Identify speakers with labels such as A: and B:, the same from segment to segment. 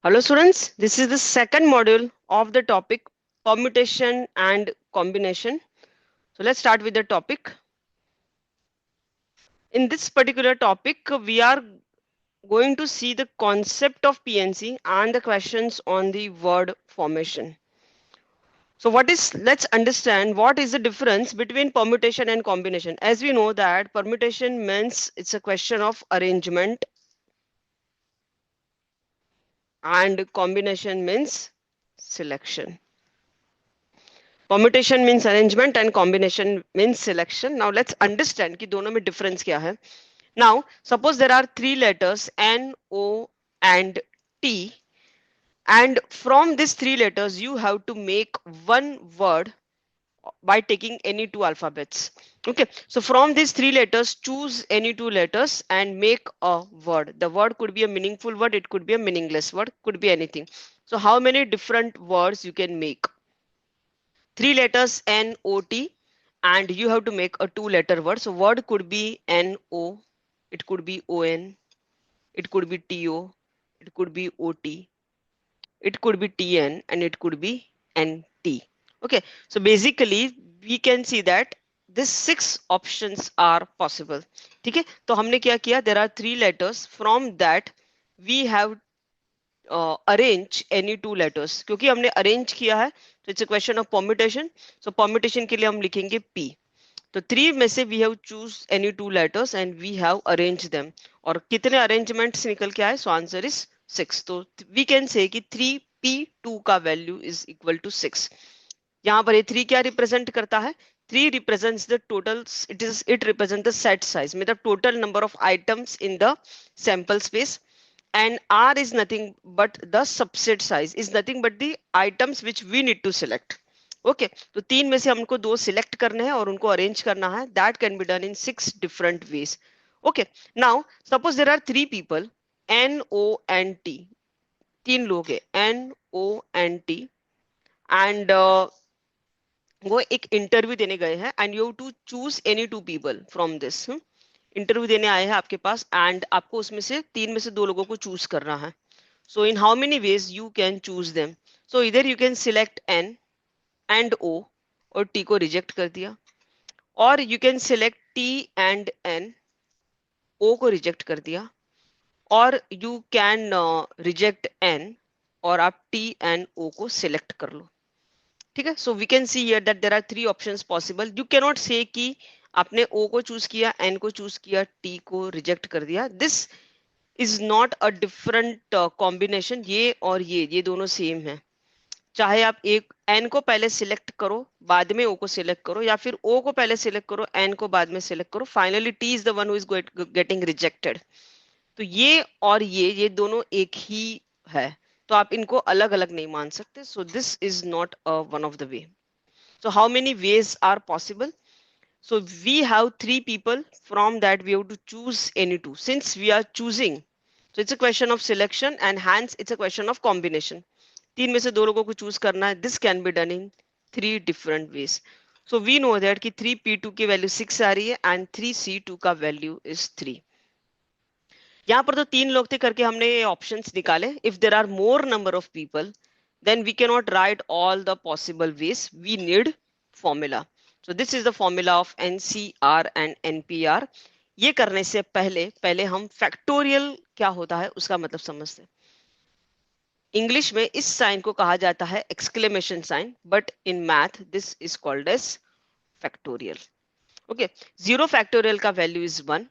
A: Hello students, this is the second module of the topic permutation and combination. So let's start with the topic. In this particular topic, we are going to see the concept of PNC and the questions on the word formation. So let's understand what is the difference between permutation and combination. As we know that permutation means it's a question of arrangement and combination means selection. Permutation means arrangement and combination means selection. Now let's understand कि दोनों में difference क्या है. Now suppose there are three letters N, O and T, and from these three letters you have to make one word by taking any two alphabets. Okay, so from these three letters choose any two letters and make a word. The word could be a meaningful word, it could be a meaningless word, could be anything. So how many different words you can make? Three letters N O T, and you have to make a two letter word. So word could be N O, it could be O N, it could be T O, it could be O T, it could be T N, and it could be N T. Okay, so basically we can see that these six options are possible. ठीक है, तो हमने क्या किया? There are three letters. From that we have arrange any two letters. क्योंकि हमने अरेंज किया है तो it's a question of permutation. So permutation के लिए हम लिखेंगे पी. तो थ्री में से we have choose any two letters and we have arrange them. और कितने अरेंजमेंट्स निकल के आए? So answer is 6. तो वी कैन से कि 3p2 का वैल्यू इज इक्वल टू 6. यहाँ पर ये 3 क्या रिप्रेजेंट करता है? 3 represents the total. It represents the set size, मतलब total number of items in the sample space. And R is nothing but the subset size, is nothing but the items which we need to select. Okay, तो तीन में से हमको दो select करने हैं और उनको अरेंज करना है. That can be done in 6 different ways. Okay, now suppose there are three people, N O and T. तीन लोग हैं N O and T, and वो एक इंटरव्यू देने गए हैं and you to choose any two people from this. Interview देने आए हैं आपके पास एंड आपको उसमें से तीन में से दो लोगों को चूज करना है. So in how many ways you can choose them? So either you can select N and O, और T को रिजेक्ट कर दिया, और you can select T and N, O को रिजेक्ट कर दिया, और you can reject N और आप T and O को सिलेक्ट कर लो. ठीक है, so we can see here that there are three options possible. You can not say कि आपने O को चूज किया, N को चूज किया, T को रिजेक्ट कर दिया. This is not a different combination. ये और ये दोनों सेम है. चाहे आप एक N को पहले सिलेक्ट करो बाद में O को सिलेक्ट करो, या फिर O को पहले सिलेक्ट करो N को बाद में सिलेक्ट करो, finally T is the one who is getting rejected. तो ये और ये दोनों एक ही है, तो आप इनको अलग अलग नहीं मान सकते. सो this is not one of the way. So how many ways are possible? So we have three people. From that we have to choose any two. Since we are choosing, so it's a question of selection and hence it's a question of combination. तीन में से दो लोगों को choose करना है. This can be done in three different ways. So we know that कि 3p2 की value 6 आ रही है and 3c2 का value is 3. यहाँ पर तो तीन लोग थे करके हमने ये ऑप्शंस निकाले. If there are more number of people then we cannot write all the possible ways. We need formula. So this is the formula of NCR and NPR. ये करने से पहले हम फैक्टोरियल क्या होता है उसका मतलब समझते हैं. इंग्लिश में इस साइन को कहा जाता है exclamation sign, but in math this is called as factorial. Okay, zero factorial का वैल्यू इज 1,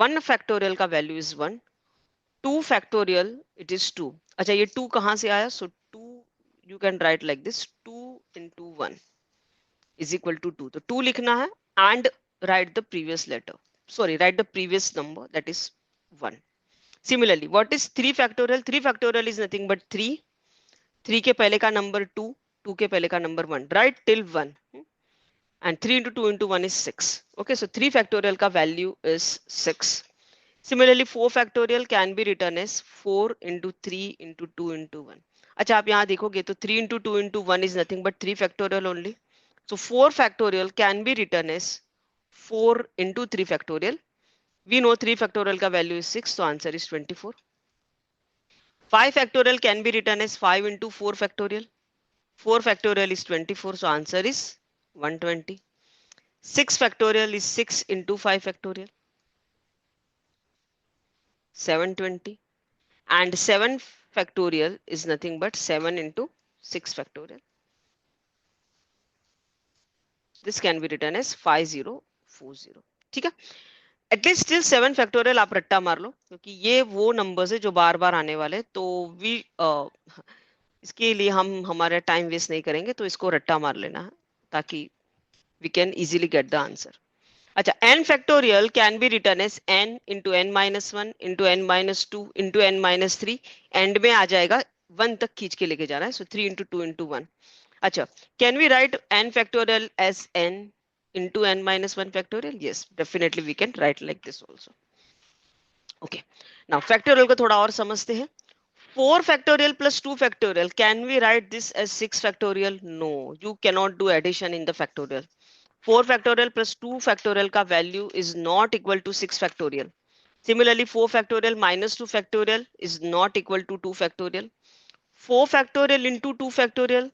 A: 1 फैक्टोरियल का value is 1, 2 factorial it is 2. अच्छा, ये 2 कहां से आया? सो 2 you can write like this, 2 into 1 is equal to 2. तो 2 लिखना है and write the previous letter, sorry, write the previous number, that is 1. Similarly, what is 3 factorial? 3 factorial is nothing but 3. 3 के पहले का number 2, 2 के पहले का number 1, right till 1. And 3 into 2 into 1 is 6. Okay, so 3 factorial का value is 6. Similarly, 4 factorial can be written as 4 into 3 into 2 into 1. अच्छा, आप यहाँ देखोगे तो 3 into 2 into 1 is nothing but 3 factorial only. So 4 factorial can be written as 4 into 3 factorial. We know 3 factorial का value is 6, so answer is 24. 5 factorial can be written as 5 into 4 factorial. 4 factorial is 24, so answer is 120. 6 factorial is 6 into 5 factorial, 720. And 7 factorial is nothing but 7 into 6 factorial. This can be written as 5040. ठीक है, at least still 7 factorial आप रट्टा मार लो, क्योंकि ये वो numbers है जो बार बार आने वाले, तो वी इसके लिए हम हमारा टाइम वेस्ट नहीं करेंगे, तो इसको रट्टा मार लेना है ताकि we can easily get the answer. अच्छा, n factorial can be written as n into n minus one into n minus two into n minus three. End में आ जाएगा 1 तक खींच के लेके जाना है, so 3 into two into one. अच्छा, can we write n factorial as n into n minus 1 factorial? Yes, definitely we can write like this also. Okay, now factorial को थोड़ा और समझते हैं. 4 factorial plus 2 factorial, can we write this as 6 factorial? No, you cannot do addition in the factorial. 4 factorial plus 2 factorial का value is not equal to 6 factorial. Similarly, 4 factorial minus 2 factorial is not equal to 2 factorial. 4 factorial into 2 factorial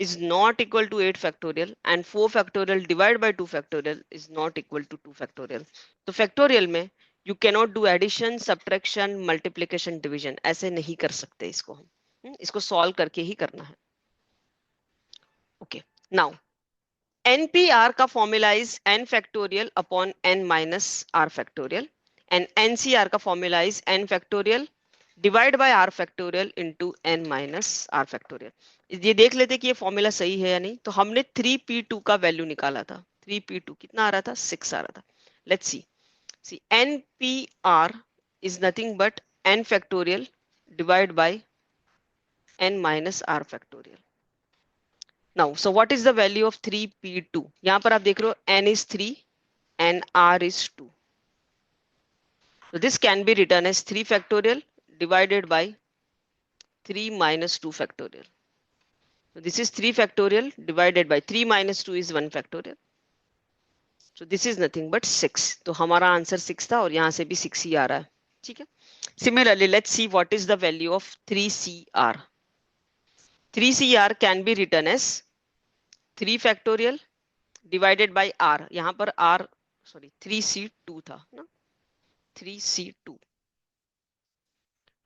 A: is not equal to 8 factorial, and 4 factorial divided by 2 factorial is not equal to 2 factorial. तो factorial में you cannot do addition, subtraction, multiplication, division. ऐसे नहीं कर सकते इसको हम, इसको solve करके ही करना है. Okay, now NPR का formula is n factorial upon n minus r factorial, and NCR का formula is n factorial divide by r factorial into n minus r factorial. ये देख लेते कि ये फॉर्मूला सही है या नहीं. तो हमने 3p2 का वैल्यू निकाला था. 3p2 कितना आ रहा था? 6 आ रहा था. Let's see npr is nothing but n factorial divide by n minus r factorial. Now so what is the value of 3p2? यहां पर आप देख रहे हो n is 3 and r is 2. So this can be written as 3 factorial divided by 3 minus 2 factorial. So this is 3 factorial divided by 3 minus 2 is 1 factorial. So this is nothing but 6. तो हमारा answer 6 था, और यहाँ से भी 6 ही आ रहा है. ठीक है. Similarly, let's see what is the value of 3CR. 3CR can be written as 3 factorial divided by R. यहाँ पर R, sorry, 3C2 था ना, 3C2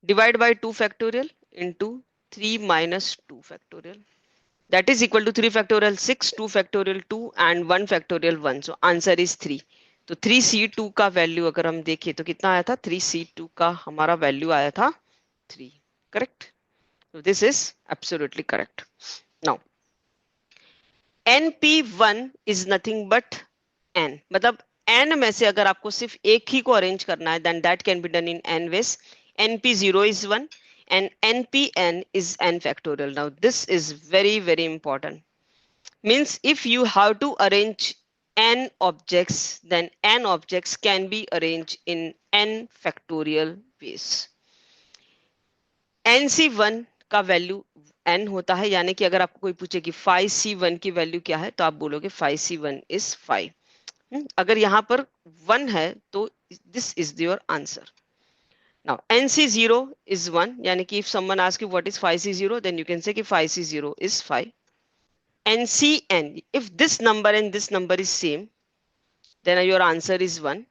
A: divide by 2 factorial into 3 minus 2 factorial. That is equal to 3 factorial 6, 2 factorial 2 and 1 factorial 1. So answer is 3. तो 3C2 का value अगर हम देखें तो कितना आया था? 3C2 का हमारा वैल्यू आया था 3. Correct. So this is absolutely correct. Now NP1 is nothing but n. मतलब n में से अगर आपको सिर्फ एक ही को अरेंज करना है, then that can be done in n ways. NP0 is 1 and NPN is n factorial. Now this is very, very important. Means if you have to arrange n objects, then n objects can be arranged in n factorial ways. NC1 का value n होता है, यानी कि अगर आपको कोई पूछे कि 5C1 की वैल्यू क्या है, तो आप बोलोगे 5C1 is 5. अगर यहाँ पर 1 है तो this is your answer. Now NC0 is 1, यानी कि if someone asks you what is 5C0, then you can say कि 5C0 is 5. NCN, if this number and this number is same, then your answer is 1.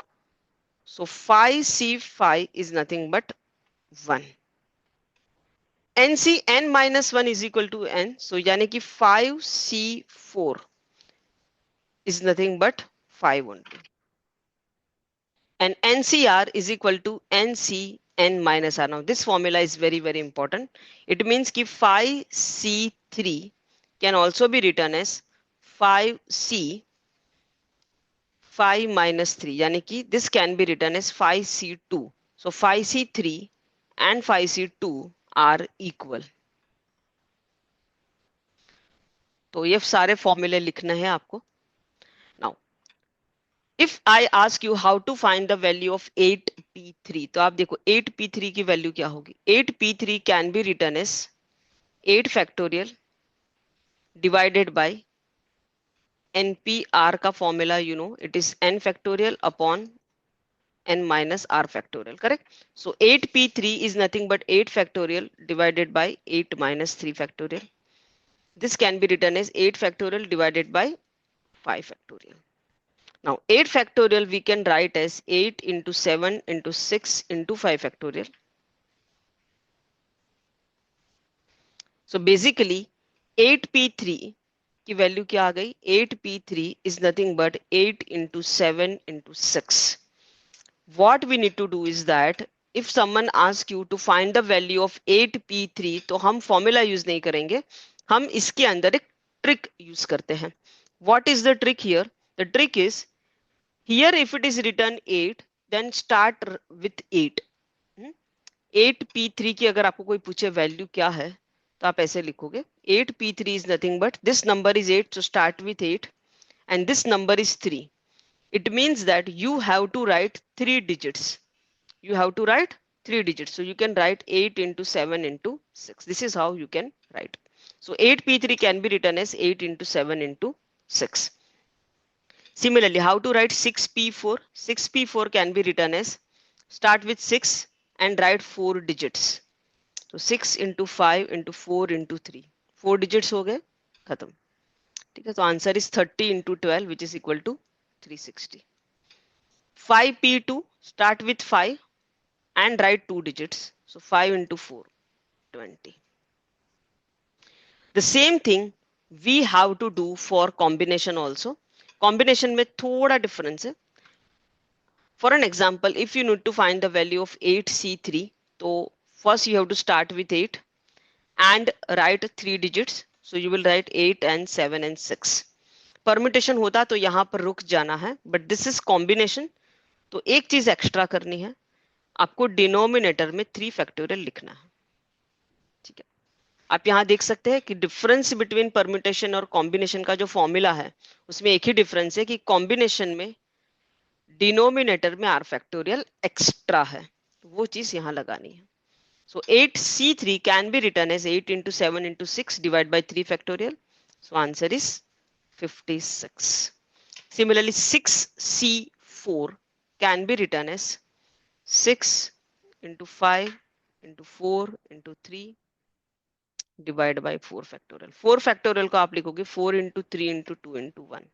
A: So 5C5 is nothing but 1. NCN minus 1 is equal to n, so यानी कि 5C4 is nothing but 5 only. And NCR is equal to NCN minus R. Now this formula is very, very important. It means कि 5C3 can also be written as 5C 5 minus 3, यानी कि this can be written as 5C2. So 5C3 and 5C2 are equal. तो ये सारे फॉर्मूले लिखने हैं आपको. Now if I ask you how to find the value of 8p3, तो आप देखो 8p3 की वैल्यू क्या होगी. 8p3 can be written as 8 factorial divided by NPR का formula, you know, it is n factorial upon n minus r factorial, correct? So 8p3 is nothing but 8 factorial divided by 8 minus 3 factorial. This can be written as 8 factorial divided by 5 factorial. Now 8 factorial we can write as 8 into 7 into 6 into 5 factorial. So basically 8p3 की value क्या आ गई? 8p3 is nothing but 8 into 7 into 6. What we need to do is that if someone asks you to find the value of 8p3 तो हम formula use नहीं करेंगे, हम इसके अंदर एक ट्रिक यूज करते हैं. What is the trick here? The trick is here if it is written 8 then start with 8. 8p3 की अगर आपको कोई पूछे वैल्यू क्या है तो आप ऐसे लिखोगे 8p3 is nothing but this number is 8, so start with 8 and this number is 3. It means that you have to write 3 digits. You have to write 3 digits. So you can write 8 into 7 into 6. This is how you can write. So 8p3 can be written as 8 into 7 into 6. Similarly, how to write 6p4? 6p4 can be written as start with 6 and write 4 digits. So 6 into 5 into 4 into 3. 4 digits हो गए, खत्म. ठीक है, तो answer is 30 into 12 which is equal to 360. 5p2, start with 5 and write 2 digits. So 5 into 4, 20. The same thing we have to do for combination also. Combination में थोड़ा difference है. For an example, if you need to find the value of 8c3, so first you have to start with 8 and write 3 digits. So you will write 8 and 7 and 6. Permutation होता तो यहाँ पर रुक जाना है, but this is combination. तो एक चीज एक्स्ट्रा करनी है, आपको डिनोमिनेटर में 3 फैक्टोरियल लिखना है. ठीक है, आप यहाँ देख सकते हैं कि डिफरेंस बिटवीन परम्यूटेशन और कॉम्बिनेशन का जो फॉर्मूला है उसमें एक ही डिफरेंस है कि कॉम्बिनेशन में डिनोमिनेटर में आर फैक्टोरियल एक्स्ट्रा है, वो चीज यहाँ लगानी है. So 8c3 can be written as 8 into 7 into 6 divided by 3 factorial. So answer is 56. Similarly, 6c4 can be written as 6 into 5 into 4 into 3 divided by 4 factorial. 4 factorial को आप लिखोगे 4 into 3 into 2 into 1.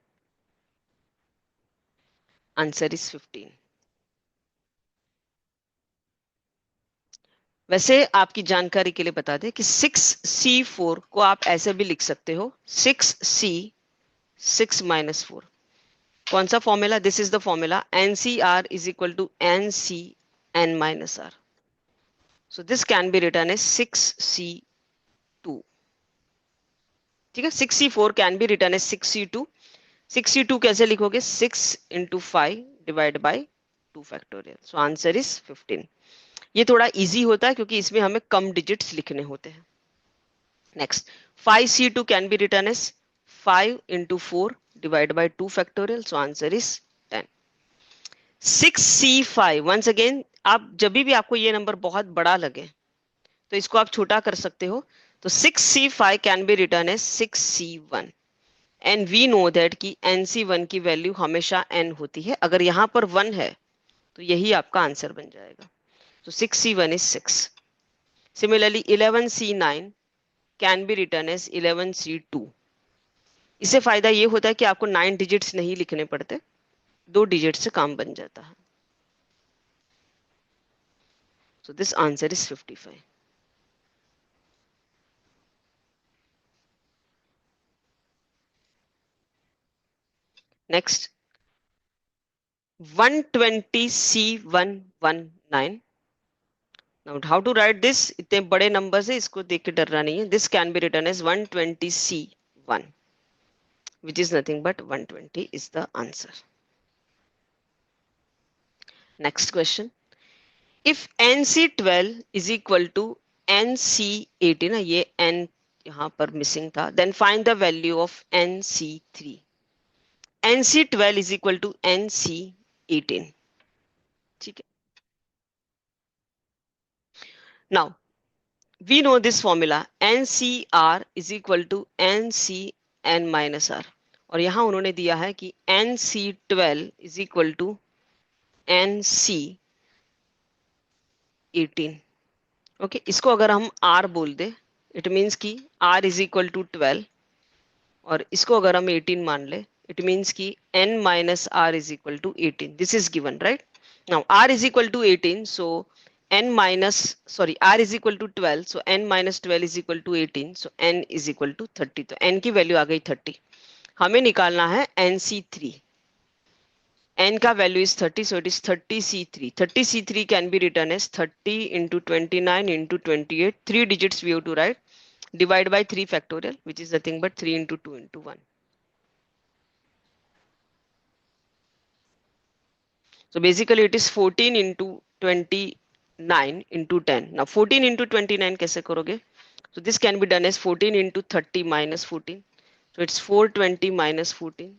A: Answer is 15. वैसे आपकी जानकारी के लिए बता दें कि 6c4 को आप ऐसे भी लिख सकते हो 6c 6 minus 4. कौन सा formula? This is the formula NCR is equal to NC n minus R. So this can be written as 6c2. ठीक है, 6c4 can be written as 6c2. 6c2 कैसे लिखोगे? 6 into 5 divided by 2 factorial. So answer is 15. ये थोड़ा easy होता है क्योंकि इसमें हमें कम डिजिट्स लिखने होते हैं. Next 5c2 can be written as 5 into 4 divided by 2 factorial. So answer is 10. 6c5 once again, आप जब भी आपको ये नंबर बहुत बड़ा लगे तो इसको आप छोटा कर सकते हो. तो 6c5 can be written as 6c1 and we know that कि nc1 की वैल्यू हमेशा n होती है. अगर यहाँ पर 1 है तो यही आपका आंसर बन जाएगा. So 6c1 is 6. Similarly, 11c9 can be written as 11c2. इससे फायदा ये होता है कि आपको 9 डिजिट्स नहीं लिखने पड़ते, 2 डिजिट से काम बन जाता है. So this answer is 55. Next, 120c119. Now how to write this? इतने बड़े नंबर है, इसको देख के डरना नहीं है. This can be written as 120c1, which is nothing but 120 is the answer. Next question. If NC12 is equal to NC18, ना ये N यहाँ पर मिसिंग था, then find the value of NC3. NC12 is equal to NC18. ठीक है. Now we know this formula NCR is equal to NCN minus R. और यहाँ उन्होंने दिया है कि NC12 is equal to NC 18. Okay, इसको अगर हम R बोल दे, इट मीन्स कि R इज इक्वल टू 12, और इसको अगर हम 18 मान ले, इट मीन्स कि N minus R is equal to 18. This is given, right? Now R is equal to 18, so N minus, sorry, R is equal to 12, so N minus 12 is equal to 18, so N is equal to 30. तो N की value आ गई 30. हमें निकालना है NC3. N का value is 30, so it is 30C3. 30C3 can be written as 30 into 29 into 28. 3 digits we have to write. Divide by 3 factorial, which is nothing but 3 into 2 into 1. So basically it is 14 into 29 into 10. Now 14 into 29 कैसे करोगे? So this can be done as 14 into 30 minus 14. So it's 420 minus 14.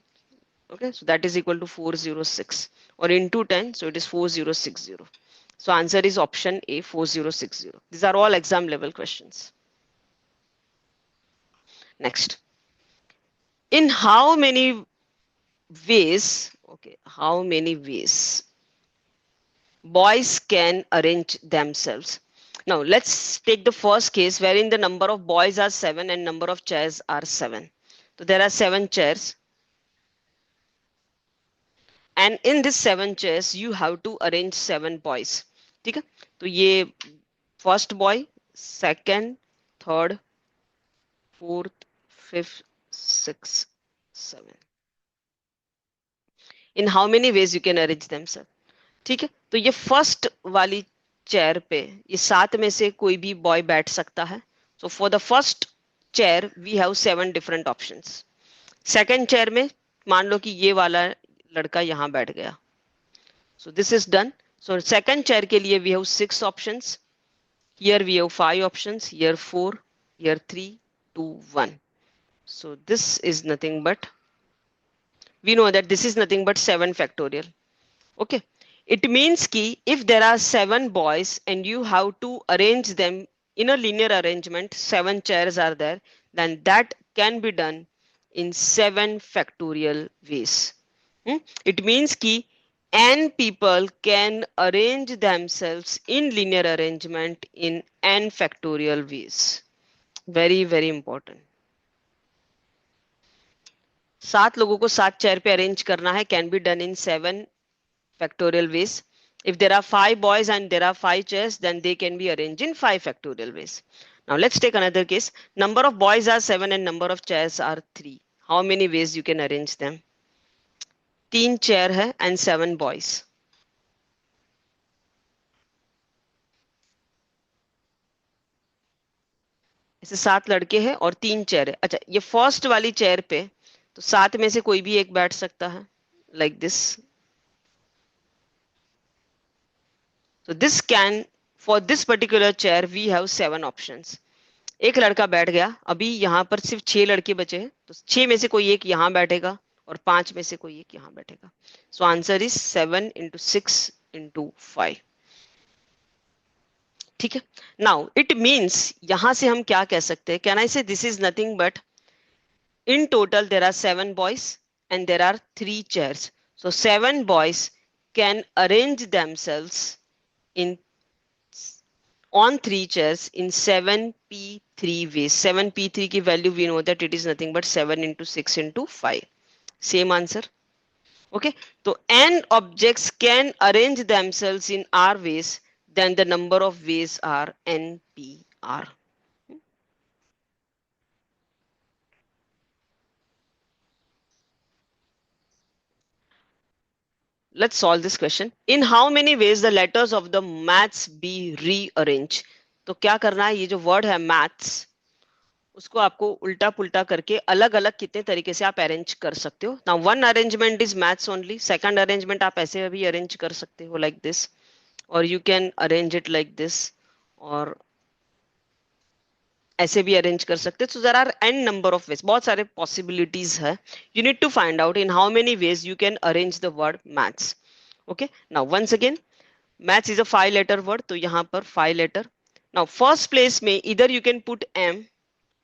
A: Okay, so that is equal to 406, or into 10, so it is 4060. So answer is option A, 4060. These are all exam level questions. Next, in how many ways, okay, how many ways boys can arrange themselves? Now let's take the first case wherein the number of boys are 7 and number of chairs are 7. So there are 7 chairs, and in this 7 chairs you have to arrange 7 boys. ठीक है, तो ये first boy, second, third, fourth, fifth, six, seven. In how many ways you can arrange them sir? ठीक है, तो ये first वाली chair पे ये 7 में से कोई भी बॉय बैठ सकता है. So for the first chair we have 7 different options. Second chair में मान लो कि ये वाला लड़का यहाँ बैठ गया. So this is done. So second chair के लिए we have 6 options. Here we have 5 options, here 4, here 3, 2, 1. So this is nothing but, we know that this is nothing but 7 factorial. Okay. It means ki if there are 7 boys and you have to arrange them in a linear arrangement, 7 chairs are there, then that can be done in 7 factorial ways. It means ki n people can arrange themselves in linear arrangement in n factorial ways. Very very important. 7 लोगों को 7 chair पे arrange करना है, can be done in 7 factorial ways. If there are 5 boys and there are 5 chairs, then they can be arranged in 5 factorial ways. Now let's take another case. Number of boys are 7 and number of chairs are 3. How many ways you can arrange them? 3 chair है and 7 boys. ऐसे 7 लड़के हैं और 3 chair है. अच्छा, ये first वाली chair पे तो 7 में से कोई भी एक बैठ सकता है, like this. So this can, for this particular chair we have 7 options. एक लड़का बैठ गया. अभी यहाँ पर सिर्फ 6 लड़के बचे हैं, तो 6 में से कोई एक यहाँ बैठेगा और 5 में से कोई एक यहाँ बैठेगा. सो आंसर इज 7 into 6 into 5. ठीक है. नाउ इट मीन्स यहां से हम क्या कह सकते हैं? कैन आई से this is nothing but in total there are 7 boys and there are 3 chairs. So 7 boys can arrange themselves in on 3 chairs in 7p3 ways. 7p3 की value we know that it is nothing but 7 into 6 into 5. Same answer. Okay, so n objects can arrange themselves in r ways, then the number of ways are npr. Let's solve this question. In how many ways the letters of the maths be rearranged? तो क्या करना है? ये जो word है maths, उसको आपको उल्टा पुल्टा करके अलग अलग कितने तरीके से आप अरेंज कर सकते हो. Now one arrangement is maths only. Second arrangement आप ऐसे भी अरेंज कर सकते हो like this, or you can arrange it like this, और ऐसे भी अरेंज कर सकते. So there are n number of ways. बहुत सारे possibilities है. You need to find out in how many ways you can arrange the word maths. Okay. Now once again, maths is a 5-letter word. तो यहाँ पर 5 letter. Now first place में either you can put M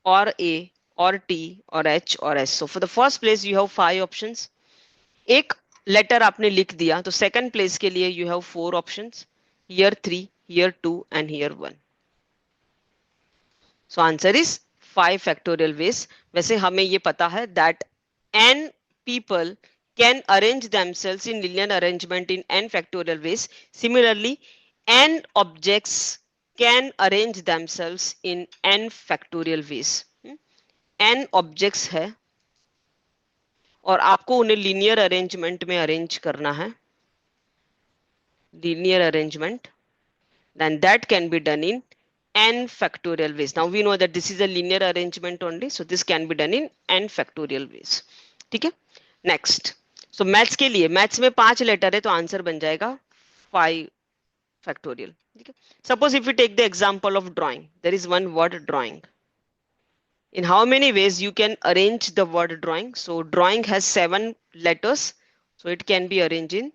A: or A or T or H or S. So for the first place you have 5 options. एक letter आपने लिख दिया तो second place के लिए you have 4 options, here 3, here 2 and here 1. So answer is 5 factorial veg. वैसे हमें ये पता है that n people can arrange themselves in linear arrangement in n factorial ways. Similarly, n objects can arrange themselves in n factorial ways. n objects है और आपको उन्हें linear arrangement में अरेंज करना है, linear arrangement, then that can be done in n factorial ways. Now we know that this is a linear arrangement only, so this can be done in n factorial ways. ठीक है. Next, सो maths के लिए, maths में 5 letter है तो answer बन जाएगा 5 factorial. ठीक है. Suppose if you take the example of drawing, there is one word drawing. In how many ways you can arrange the word drawing? So drawing has 7 letters, so it can be arranged in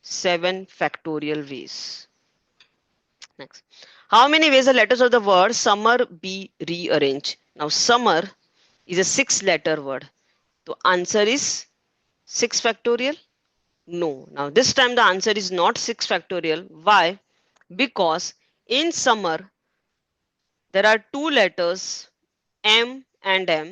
A: 7 factorial ways. Next, how many ways the letters of the word summer be rearranged? Now summer is a 6-letter word, so answer is 6 factorial. No, now this time the answer is not 6 factorial. Why? Because in summer there are 2 letters m and m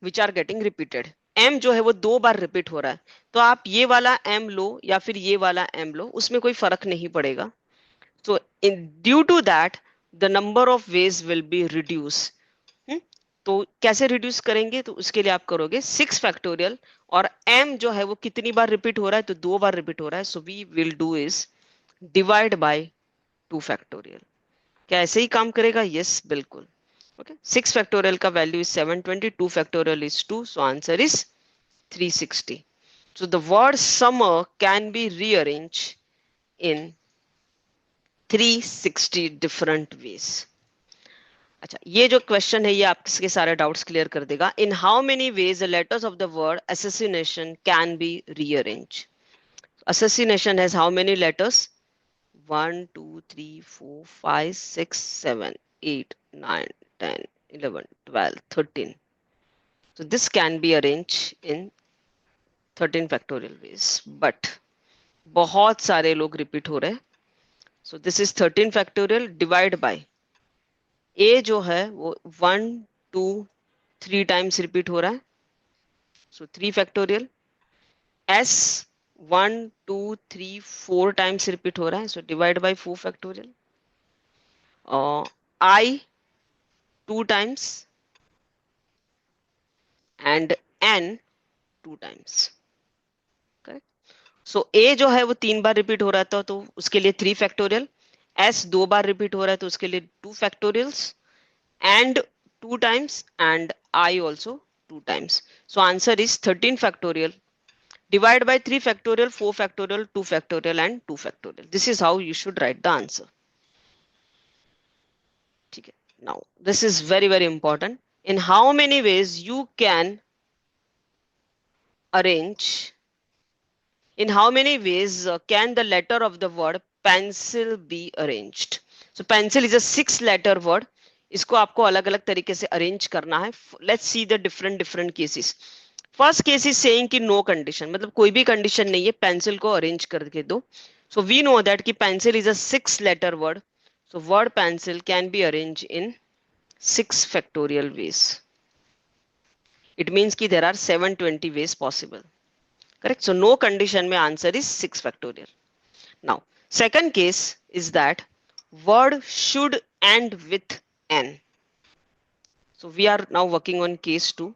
A: which are getting repeated. m जो है वो 2 बार repeat हो रहा है, तो आप ये वाला m लो या फिर ये वाला m लो, उसमें कोई फर्क नहीं पड़ेगा. So in due to that the number of ways will be reduced. तो कैसे रिड्यूस करेंगे? तो उसके लिए आप करोगे 6 फैक्टोरियल और m जो है वो कितनी बार रिपीट हो रहा है? तो 2 बार रिपीट हो रहा है. So we will do is divide by 2 factorial. क्या ऐसे ही काम करेगा? यस, बिल्कुल. Okay, 6 factorial का value is 720, 2 factorial is 2, so answer is 360. So the word summer can be rearranged in 360 different ways. अच्छा, ये जो क्वेश्चन है ये आपके सारे डाउट्स क्लियर कर देगा. In how many ways the letters of the word assassination can be rearranged? Assassination has how many letters? 1 2 3 4 5 6 7 8 9 10 11 12 13. So this can be arranged in 13 factorial ways, but बहुत सारे लोग रिपीट हो रहे हैं. So this is 13 factorial divide by a जो है वो 1 2 3 times repeat हो रहा है, so 3 factorial. s 1 2 3 4 times repeat हो रहा है, so divide by 4 factorial. I 2 times and n 2 times. Correct. So a जो है वो 3 बार रिपीट हो रहा था तो उसके लिए 3 फैक्टोरियल. s 2 बार रिपीट हो रहा है तो उसके लिए 2 factorials and 2 times and I also 2 times. So answer is 13 factorial. Divide by 3 factorial, 4 factorial, 2 factorial and 2 factorial. This is how you should write the answer. ठीक है. Now this is very very important. In how many ways you can arrange, in how many ways can the letter of the word pencil be arranged? So pencil is a 6-letter word. इसको आपको अलग अलग तरीके से arrange करना है. Let's see the different different cases. First case is saying कि no condition, मतलब कोई भी कंडीशन नहीं है, पेंसिल को अरेंज करके दो. सो वी नो दैट कि pencil is a 6-letter word. So word pencil can be arrange in 6 factorial ways. It means कि there are 720 ways possible. Correct? So no condition में answer is 6 factorial. Now, second case is that word should end with n. So we are now working on case 2.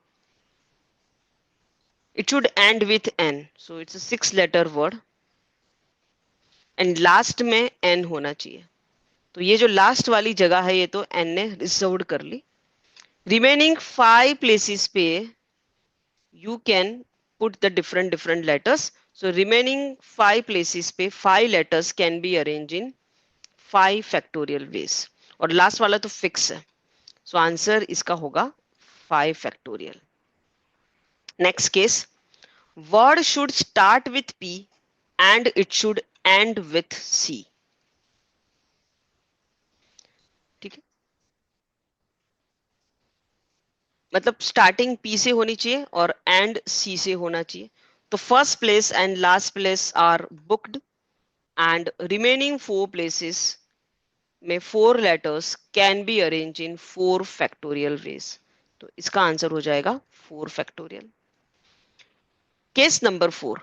A: It should end with n. So it's a 6-letter word. And last में n होना चाहिए. तो ये जो last वाली जगह है ये तो n ने रिजर्व कर ली. Remaining 5 places पे you can put the different letters. So remaining 5 places पे 5 letters can be arranged in 5 factorial ways. और लास्ट वाला तो फिक्स है. So answer इसका होगा 5 factorial. Next case, word should start with P and it should end with C. ठीक है. मतलब स्टार्टिंग P से होनी चाहिए और एंड C से होना चाहिए. तो first place and last place are booked and remaining 4 places में 4 letters can be arranged in 4 factorial ways. तो इसका आंसर हो जाएगा 4 factorial. Case number 4.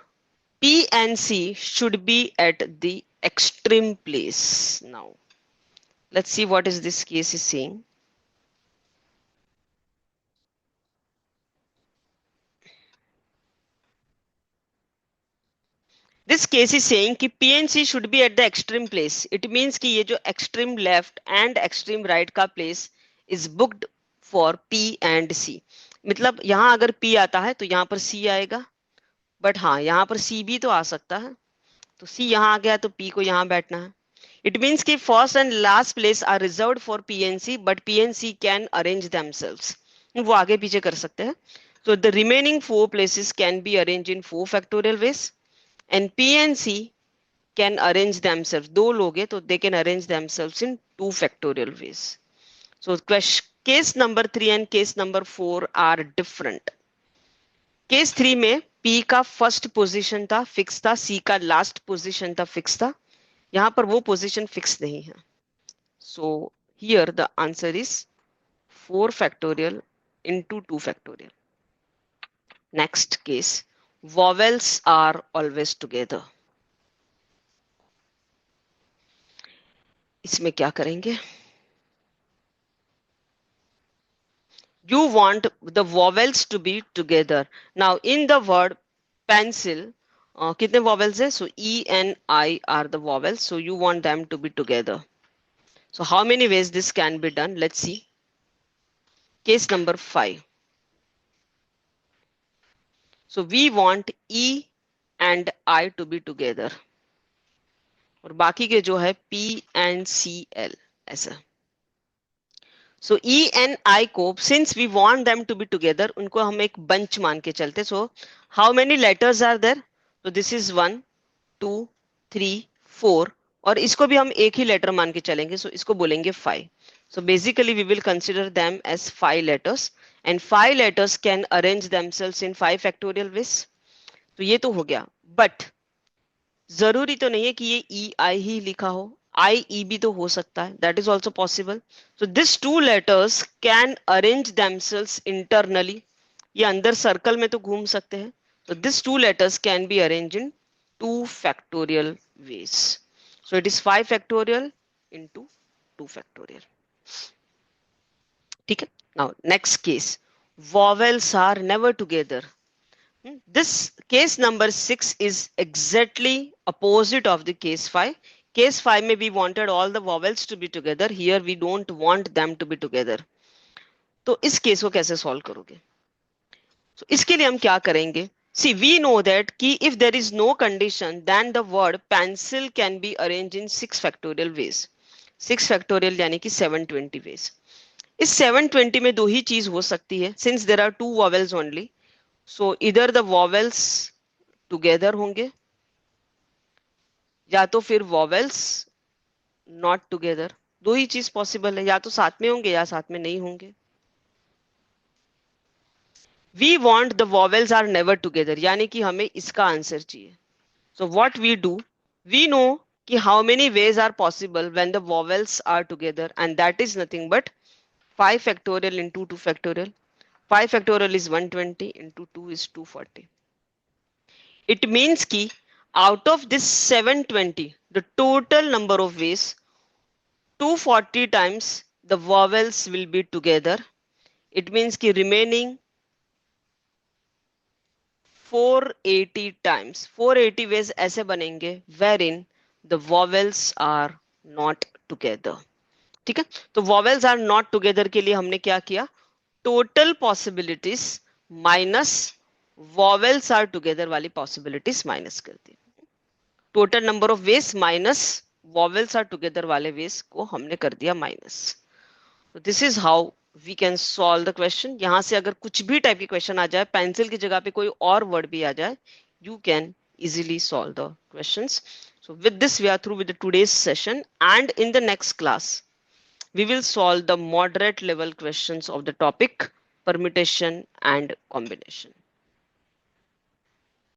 A: P and C should be at the extreme place. Now, let's see what is this case is saying. This case is saying कि P and C should be at the extreme place. It means कि ये जो extreme left and extreme right का place is booked for P and C. मतलब यहाँ अगर P आता है तो यहाँ पर C आएगा, बट हाँ यहाँ पर C भी तो आ सकता है, तो C यहाँ आ गया तो P को यहाँ बैठना है. It means कि first and last place are reserved for P and C, but P and C can arrange themselves. वो आगे पीछे कर सकते हैं. So the remaining 4 places can be arranged in 4 factorial ways, and P and C can arrange themselves. दो लोग हैं तो they can arrange themselves in 2 factorial ways. So case number 3 and case number 4 are different. Case 3 में P का first position था fix था, C का last position था फिक्स था. यहाँ पर वो पोजीशन फिक्स नहीं है. So here the answer is 4 factorial into 2 factorial. Next case, vowels are always together. इसमें क्या करेंगे? You want the vowels to be together. Now in the word pencil, कितने vowels है? So E and I are the vowels. So you want them to be together. So how many ways this can be done? Let's see. Case number 5. So we want E and I to be together. और बाकी के जो है P and C L ऐसा. So E and I को since we want them to be together, उनको हम एक bunch मान के चलते. So how many letters are there? So this is 1, 2, 3, 4 और इसको भी हम एक ही letter मान के चलेंगे. So इसको बोलेंगे 5. So basically we will consider them as 5 letters and 5 letters can arrange themselves in 5 factorial ways. तो ये तो हो गया. But जरूरी तो नहीं है कि ये E I ही लिखा हो. I E भी तो हो सकता है. That is also possible. So these 2 letters can arrange themselves internally. ये अंदर सर्कल में तो घूम सकते हैं. So these 2 letters can be arranged in 2 factorial ways. So it is 5 factorial into 2 factorial. ठीक है. Now next case, vowels are never together. This case number 6 is exactly opposite of the case 5. Case 5 में we wanted all the vowels to be together. Here we don't want them to be together. तो इस case को कैसे solve करोगे? So इसके लिए हम क्या करेंगे? See, we know that कि if there is no condition, then the word pencil can be arranged in 6 factorial ways. 6 factorial यानी कि 720 ways. इस 720 में दो ही चीज हो सकती है. Since there are 2 vowels only, so either the vowels together होंगे या तो फिर vowels not together. दो ही चीज पॉसिबल है, या तो साथ में होंगे या साथ में नहीं होंगे. We want the vowels are never together, यानी कि हमें इसका आंसर चाहिए. So what we do, we know कि how many ways are possible when the vowels are together, and that is nothing but 5 factorial into 2 factorial. 5 factorial is 120 into 2 is 240. It means कि out of this 720, the total number of ways, 240 times the vowels will be together. It means कि remaining 480 times, 480 ways ऐसे बनेंगे wherein the vowels are not together. ठीक है. तो vowels are not together के लिए हमने क्या किया? Total possibilities minus vowels are together वाली possibilities minus कर दी. Total number of ways minus vowels are together वाले ways को हमने कर दिया minus. So this is how we can solve the question. यहाँ से अगर कुछ भी टाइप की क्वेश्चन आ जाए, पेंसिल की जगह पे कोई और वर्ड भी आ जाए, you can easily solve the questions. So with this we are through with the today's session, and in the next class we will solve the moderate level questions of the topic permutation and combination.